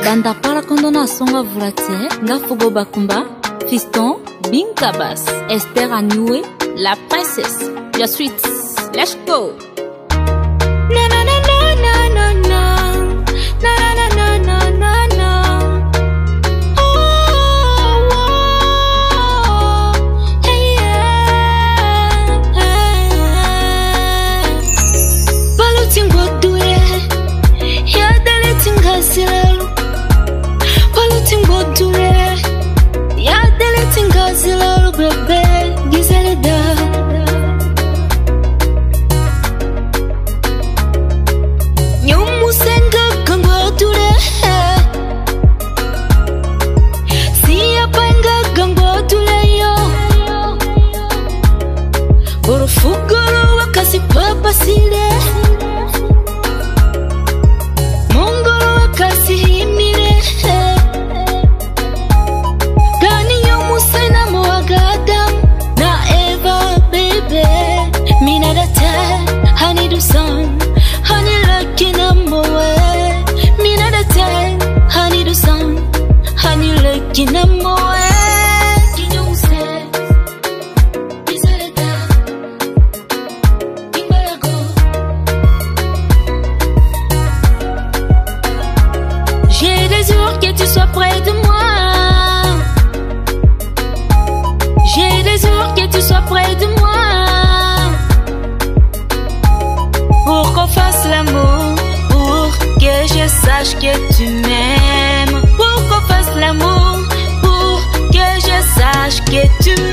Banda para kondo na songa vulate, nga fugo bakumba, Fiston, Binkabas, Esther Anoué, la princesse, ya suite, let's go. Na na na na na na na, na na na na na na. Oh, oh, hey yeah, hey. Baluting godue, ya dale tingasilo. Baluting godue, ya dale tingasilo, bebe, gizele da. Fugoro wakasi papa sile Mongoro wakasi himile Gani yomu sena moagadam Na Eva baby Mina data Honey do sun Honey lucky na moe Mina data Honey do sun Honey lucky na moe Tu sois près de moi. J'ai des jours que tu sois près de moi. Pour qu'on fasse l'amour, pour que je sache que tu m'aimes. Pour qu'on fasse l'amour, pour que je sache que tu m'aimes.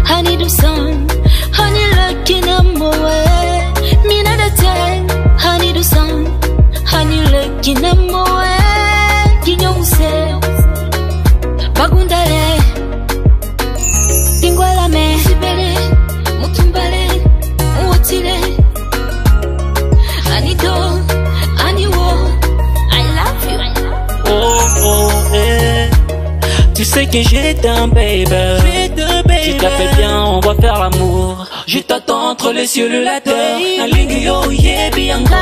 Honey do sun, honey lucky na moe. Mina da time, honey do sun, honey lucky na moe. Kinyonse, bagundale, tingwala me, sibele, mutumbale, muotile. Anido, aniwo, I love you. Oh oh eh, tu sais que j'ai t'aime baby. Je t'appelle bien, on va faire l'amour. Je t'attends entre les cieux et la terre. Na lingi yo ye bianco.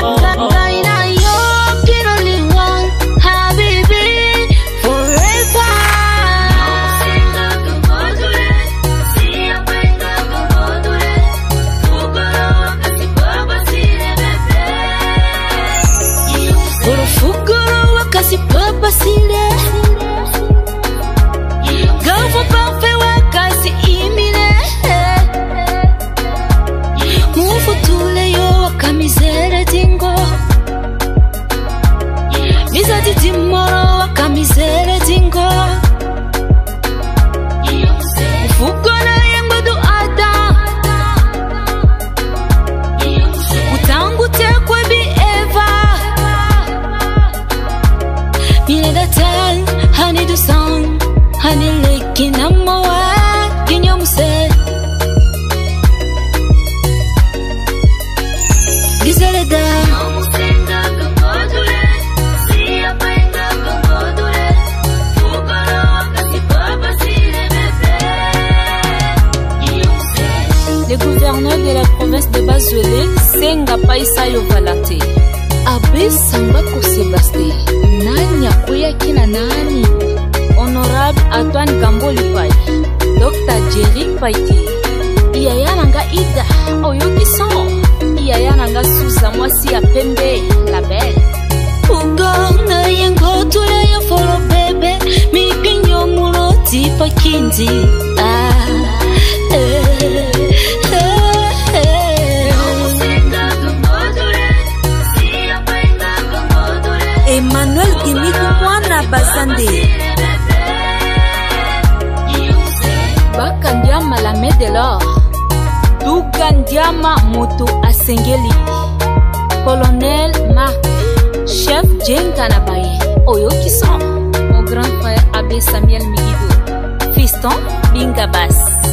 Camisela dingo Ufukona yengo do ada Utangu tekwe bi Eva Mina da time, honey do sun Honey leki na moa Kinyo muse Gizele da le gouverneur de la province de Bazuele, Senga Paisa Yovalate. Abe Sambako Sébastien, Nani Akoya Kina Nani. Honorable Antoine Gamboli Pai, Dr. Jerry Paiti. Iyayananga Ida, Oyoki Son. Iyayananga Susa Mwasi Apembe, la belle. Ugona yengo tule ya folo bebe, Mikinyo Muro Tipa Kindi. Emmanuel Gimiku Mwana Basande Bakandiama la main de l'or Dugandiama moto asengeli Colonel Marc, chef Djenga Nabaye, Oyo Kisson, mon grand frère Abbé Samuel Migido, fiston Binga Bass.